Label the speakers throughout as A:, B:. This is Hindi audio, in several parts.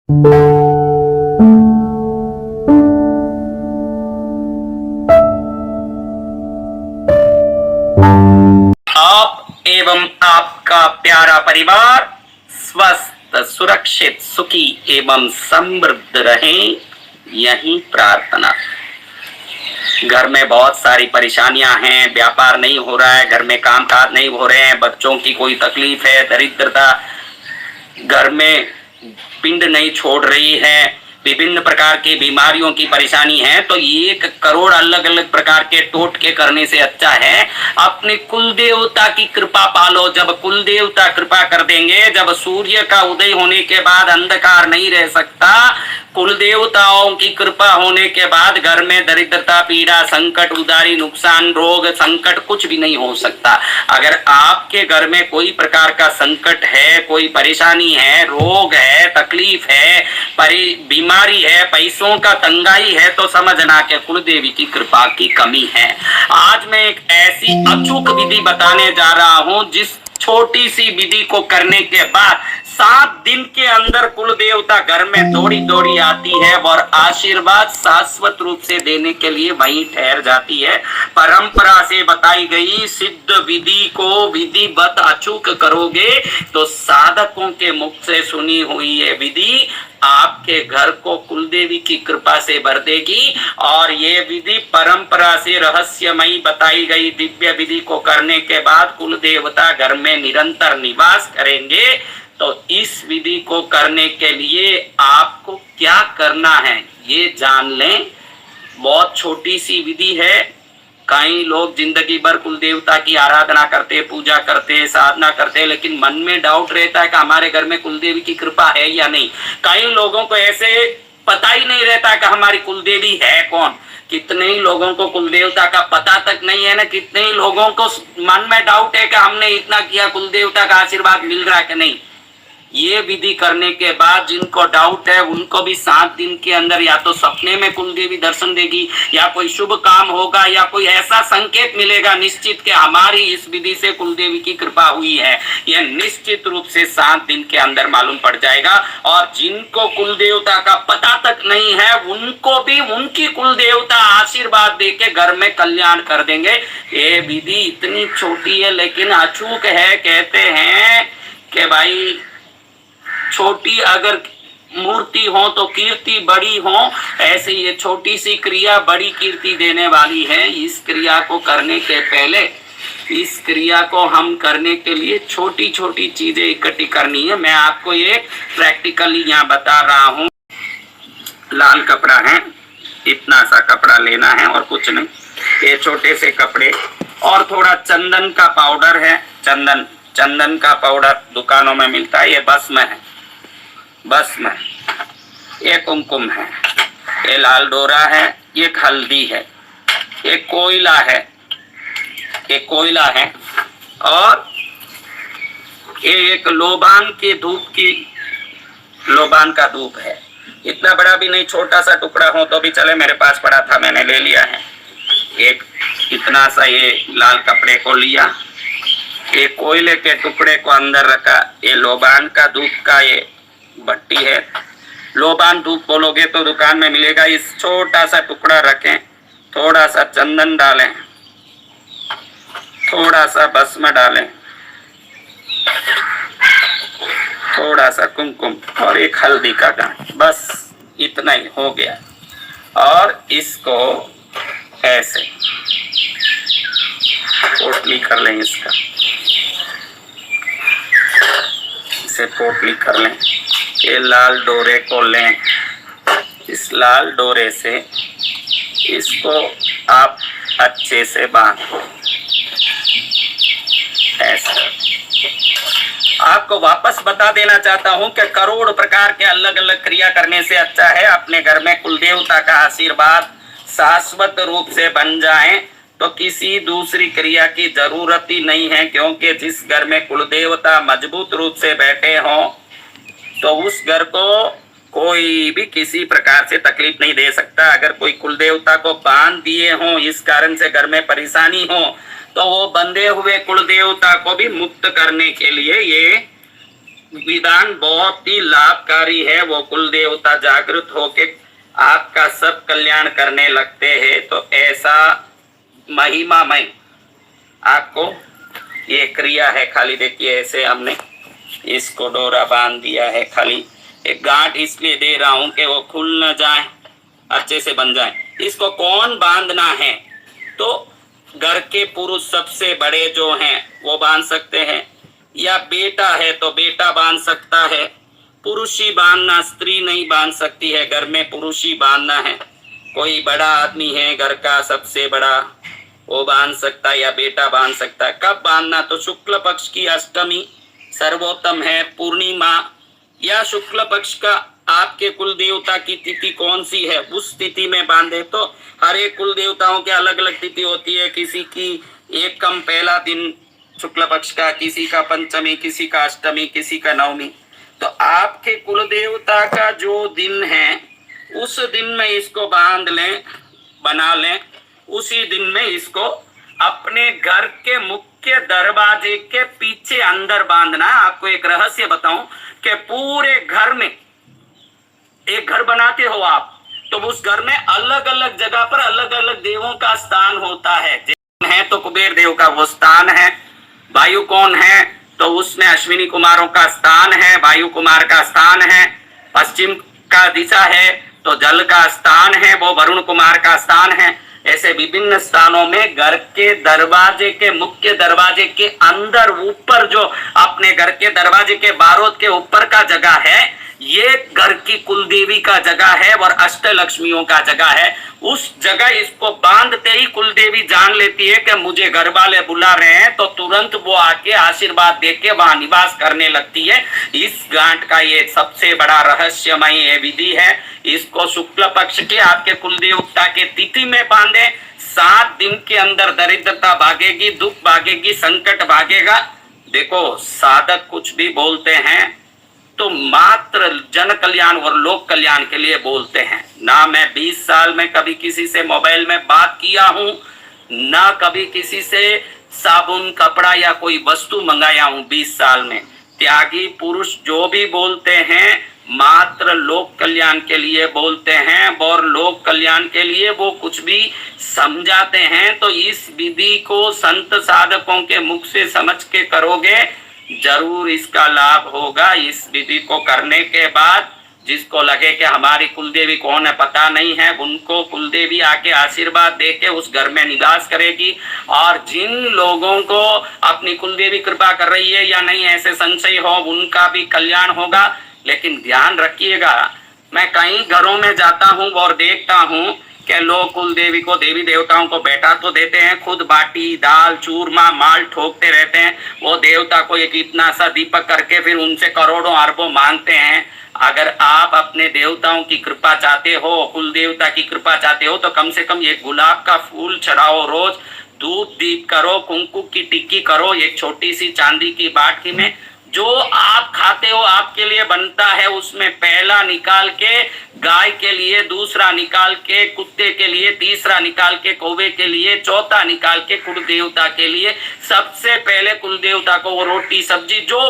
A: आप एवं आपका प्यारा परिवार स्वस्थ, सुरक्षित, सुखी एवं समृद्ध रहें, यही प्रार्थना। घर में बहुत सारी परेशानियां हैं, व्यापार नहीं हो रहा है, घर में काम काज नहीं हो रहे हैं, बच्चों की कोई तकलीफ है, दरिद्रता घर में पिंड नहीं छोड़ रही है, विभिन्न प्रकार की बीमारियों की परेशानी है, तो 1 करोड़ अलग अलग प्रकार के टोटके करने से अच्छा है अपने कुल देवता की कृपा पालो। जब कुल देवता कृपा कर देंगे, जब सूर्य का उदय होने के बाद अंधकार नहीं रह सकता, कुल देवताओं की कृपा होने के बाद घर में दरिद्रता, पीड़ा, संकट, उदारी, नुकसान, रोग, संकट कुछ भी नहीं हो सकता। अगर आपके घर में कोई प्रकार का संकट है, कोई परेशानी है, रोग है, तकलीफ है, बीमारी है, पैसों का तंगाई है, तो समझना कि कुलदेवी की कृपा की कमी है। आज मैं एक ऐसी अचूक विधि बताने जा रहा हूं, जिस छोटी सी विधि को करने के बाद 7 दिन के अंदर कुल देवता घर में दौड़ी दौड़ी आती है और आशीर्वाद शाश्वत रूप से देने के लिए वहीं ठहर जाती है। परंपरा से बताई गई सिद्ध विधि को विधिवत अचूक करोगे तो साधकों के मुख से सुनी हुई ये विधि आपके घर को कुलदेवी की कृपा से भर देगी। और ये विधि परंपरा से रहस्यमयी बताई गई दिव्य विधि को करने के बाद कुल देवता घर में निरंतर निवास करेंगे। तो इस विधि को करने के लिए आपको क्या करना है ये जान लें। बहुत छोटी सी विधि है। कई लोग जिंदगी भर कुल देवता की आराधना करते, पूजा करते, साधना करते, लेकिन मन में डाउट रहता है कि हमारे घर में कुलदेवी की कृपा है या नहीं। कई लोगों को ऐसे पता ही नहीं रहता कि हमारी कुलदेवी है कौन। कितने ही लोगों को कुलदेवता का पता तक नहीं है ना, कितने ही लोगों को मन में डाउट है कि हमने इतना किया, कुलदेवता का आशीर्वाद मिल रहा है कि नहीं। ये विधि करने के बाद जिनको डाउट है उनको भी 7 दिन के अंदर या तो सपने में कुलदेवी दर्शन देगी, या कोई शुभ काम होगा, या कोई ऐसा संकेत मिलेगा निश्चित कि हमारी इस विधि से कुलदेवी की कृपा हुई है। यह निश्चित रूप से 7 दिन के अंदर मालूम पड़ जाएगा। और जिनको कुलदेवता का पता तक नहीं है उनको भी उनकी कुलदेवता आशीर्वाद देके घर में कल्याण कर देंगे। ये विधि इतनी छोटी है लेकिन अचूक है। कहते हैं कि भाई छोटी अगर मूर्ति हो तो कीर्ति बड़ी हो, ऐसे ये छोटी सी क्रिया बड़ी कीर्ति देने वाली है। इस क्रिया को करने के पहले, इस क्रिया को हम करने के लिए छोटी छोटी चीजें इकट्ठी करनी है। मैं आपको ये प्रैक्टिकली यहाँ बता रहा हूँ। लाल कपड़ा है, इतना सा कपड़ा लेना है और कुछ नहीं, ये छोटे से कपड़े, और थोड़ा चंदन का पाउडर है। चंदन का पाउडर दुकानों में मिलता है। ये भस्म है, भस्म, ये कुमकुम है, ये लाल डोरा है, ये हल्दी है, ये कोयला है, ये कोयला है, और ये एक लोबान के धूप की, लोबान का धूप है। इतना बड़ा भी नहीं, छोटा सा टुकड़ा हो तो भी चले, मेरे पास पड़ा था मैंने ले लिया है। एक इतना सा ये लाल कपड़े को लिया, ये कोयले के टुकड़े को अंदर रखा, ये लोबान का धूप का ये भट्टी है। लोबान धूप बोलोगे तो दुकान में मिलेगा। इस छोटा सा टुकड़ा रखें, थोड़ा सा चंदन डालें, थोड़ा सा भस्म डालें, थोड़ा सा कुमकुम और एक हल्दी का गांठ, बस इतना ही हो गया। और इसको ऐसे पोटली कर लें, इसका इसे पोटली कर लें। ये लाल डोरे को लें, इस लाल डोरे से इसको आप अच्छे से बांधो ऐसे। आपको वापस बता देना चाहता हूं कि करोड़ प्रकार के अलग अलग क्रिया करने से अच्छा है अपने घर में कुलदेवता का आशीर्वाद शाश्वत रूप से बन जाए तो किसी दूसरी क्रिया की जरूरत ही नहीं है। क्योंकि जिस घर में कुलदेवता मजबूत रूप से बैठे हों तो उस घर को कोई भी किसी प्रकार से तकलीफ नहीं दे सकता। अगर कोई कुलदेवता को बांध दिए हों, इस कारण से घर में परेशानी हो, तो वो बंधे हुए कुलदेवता को भी मुक्त करने के लिए ये विधान बहुत ही लाभकारी है। वो कुल देवता जागृत होके आपका सब कल्याण करने लगते हैं। तो ऐसा महिमामय आपको ये क्रिया है। खाली देखिए ऐसे हमने इसको डोरा बांध दिया है। खाली एक गांठ इसलिए दे रहा हूं कि वो खुल न जाए, अच्छे से बन जाए। इसको कौन बांधना है? तो घर के पुरुष सबसे बड़े जो हैं वो बांध सकते हैं, या बेटा है तो बेटा बांध सकता है। पुरुष ही बांधना, स्त्री नहीं बांध सकती है। घर में पुरुष ही बांधना है। कोई बड़ा आदमी है घर का सबसे बड़ा, वो बांध सकता है, या बेटा बांध सकता है। कब बांधना? तो शुक्ल पक्ष की अष्टमी सर्वोत्तम है, पूर्णिमा, या शुक्ल पक्ष का आपके कुल देवता की तिथि कौन सी है उस तिथि में बांधे। तो हर एक कुल देवताओं के अलग अलग तिथि होती है। किसी की एक कम पहला दिन शुक्ल पक्ष का, किसी का पंचमी, किसी का अष्टमी, किसी का नवमी। तो आपके कुल देवता का जो दिन है उस दिन में इसको बांध लें, बना लें। उसी दिन में इसको अपने घर के मुख्य दरवाजे के पीछे अंदर बांधना। आपको एक रहस्य बताऊं कि पूरे घर में एक घर बनाते हो आप, तो उस घर में अलग अलग जगह पर अलग अलग देवों का स्थान होता है। है तो कुबेर देव का वो स्थान है। वायु कौन है? तो उसमें अश्विनी कुमारों का स्थान है, वायु कुमार का स्थान है। पश्चिम का दिशा है तो जल का स्थान है, वो वरुण कुमार का स्थान है। ऐसे विभिन्न स्थानों में घर के दरवाजे के, मुख्य दरवाजे के अंदर ऊपर जो अपने घर के दरवाजे के बारोद के ऊपर का जगह है, ये घर की कुलदेवी का जगह है और अष्ट लक्ष्मियों का जगह है। उस जगह इसको बांधते ही कुलदेवी जान लेती है कि मुझे घर वाले बुला रहे हैं, तो तुरंत वो आके आशीर्वाद देके वहां निवास करने लगती है। इस गांठ का ये सबसे बड़ा रहस्यमय विधि है। इसको शुक्ल पक्ष के आपके कुलदेवता के तिथि में बांधे। 7 दिन के अंदर दरिद्रता भागेगी, दुख भागेगी, संकट भागेगा। देखो, साधक कुछ भी बोलते हैं तो मात्र जन कल्याण और लोक कल्याण के लिए बोलते हैं ना। मैं 20 साल में कभी किसी से मोबाइल में बात किया हूं, ना कभी किसी से साबुन, कपड़ा या कोई वस्तु मंगाया हूं 20 साल में। त्यागी पुरुष जो भी बोलते हैं मात्र लोक कल्याण के लिए बोलते हैं, और लोक कल्याण के लिए वो कुछ भी समझाते हैं। तो इस विधि को संत साधकों के मुख से समझ के करोगे, जरूर इसका लाभ होगा। इस विधि को करने के बाद जिसको लगे कि हमारी कुलदेवी कौन है पता नहीं है, उनको कुलदेवी आके आशीर्वाद देके उस घर में निवास करेगी। और जिन लोगों को अपनी कुलदेवी कृपा कर रही है या नहीं ऐसे संशय हो, उनका भी कल्याण होगा। लेकिन ध्यान रखिएगा, मैं कई घरों में जाता हूं और देखता हूं कि लोग कुल देवी को, देवी देवताओं को बैठा तो देते हैं, खुद बाटी, दाल, चूरमा, माल ठोकते रहते हैं। वो देवता को एक इतना सा दीपक करके फिर उनसे करोड़ों अरबों मांगते हैं। अगर आप अपने देवताओं की कृपा चाहते हो, कुल देवता की कृपा चाहते हो, तो कम से कम एक गुलाब का फूल चढ़ाओ रोज, धूप दीप करो, कुंकुम की टिक्की करो एक छोटी सी चांदी की बाटी में। जो आप खाते हो आपके लिए बनता है, उसमें पहला निकाल के गाय के लिए, दूसरा निकाल के कुत्ते के लिए, तीसरा निकाल के कौवे के लिए, चौथा निकाल के कुल देवता के लिए। सबसे पहले कुल देवता को वो रोटी सब्जी जो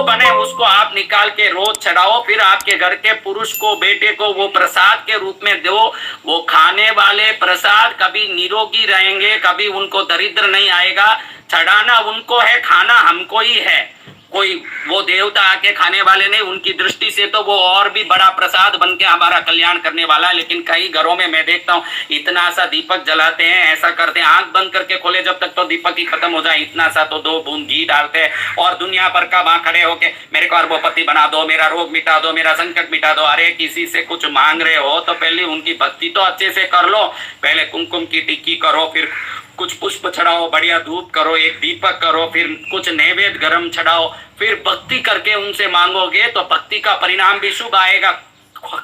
A: बने उसको आप निकाल के रोज चढ़ाओ। फिर आपके घर के पुरुष को, बेटे को वो प्रसाद के रूप में दो। वो खाने वाले प्रसाद कभी निरोगी रहेंगे, कभी उनको दरिद्र नहीं आएगा। चढ़ाना उनको है, खाना हमको ही है। कोई वो देवता आके खाने वाले नहीं, उनकी दृष्टि से तो वो और भी बड़ा प्रसाद बन के हमारा कल्याण करने वाला है। लेकिन कई घरों में मैं देखता हूँ इतना सा दीपक जलाते हैं, ऐसा करते हैं, आंख बंद करके खोले जब तक तो दीपक ही खत्म हो जाए, इतना सा तो 2 बूंद घी डालते हैं और दुनिया भर का वहां खड़े होके मेरे को अरबोपति बना दो, मेरा रोग मिटा दो, मेरा संकट मिटा दो। अरे किसी से कुछ मांग रहे हो तो पहले उनकी भक्ति तो अच्छे से कर लो। पहले कुमकुम की टिक्की करो, फिर कुछ पुष्प चढ़ाओ, बढ़िया धूप करो, एक दीपक करो, फिर कुछ नैवेद्य गरम चढ़ाओ, फिर भक्ति करके उनसे मांगोगे तो भक्ति का परिणाम भी शुभ आएगा।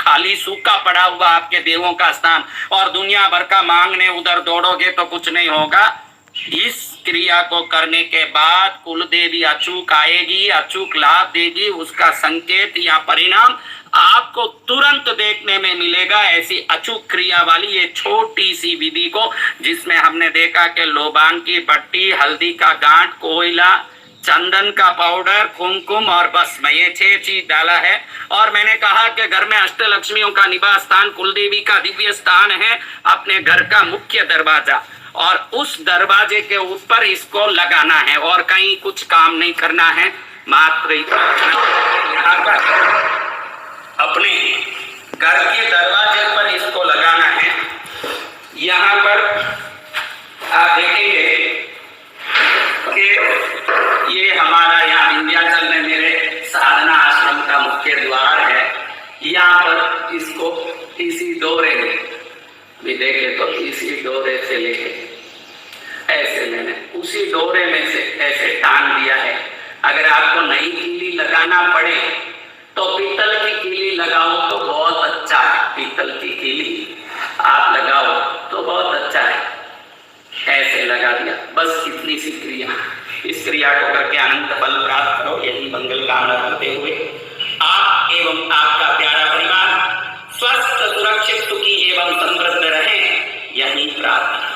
A: खाली सूखा पड़ा हुआ आपके देवों का स्थान और दुनिया भर का मांगने उधर दौड़ोगे तो कुछ नहीं होगा। इस क्रिया को करने के बाद कुल देवी अचूक आएगी, अचूक लाभ देगी। उसका संकेत या परिणाम आपको तुरंत देखने में मिलेगा। ऐसी अचूक क्रिया वाली ये छोटी सी विधि को, जिसमें हमने देखा कि लोबान की भट्टी, हल्दी का गांठ, कोयला, चंदन का पाउडर, कुमकुम और भस्म, ये 6 चीज डाला है। और मैंने कहा कि घर में अष्टलक्ष्मियों का निवास स्थान, कुलदेवी का दिव्य स्थान है, अपने घर का मुख्य दरवाजा, और उस दरवाजे के ऊपर इसको लगाना है और कहीं कुछ काम नहीं करना है, मात्र यहाँ पर अपने घर के दरवाजे पर इसको लगाना है। यहाँ पर आप देखेंगे कि ये हमारा यहाँ विंध्याचल में मेरे साधना आश्रम का मुख्य द्वार है। यहाँ पर इसको इसी डोरे में भी देखे तो इसी डोरे से लेके ऐसे मैंने उसी डोरे में से ऐसे टांग दिया है। अगर आपको नई कीली लगाना पड़े तो पीतल की कीली लगाओ तो बहुत अच्छा है, पीतल की कीली आप लगाओ तो बहुत अच्छा है। ऐसे लगा दिया, बस इतनी सी क्रिया। इस क्रिया को करके अनंत फल प्राप्त करो, यही मंगल कामना करते हुए आप एवं आपका प्यारा परिवार स्वस्थ, सुरक्षित, सुखी एवं समृद्ध रहे, यही प्रार्थना।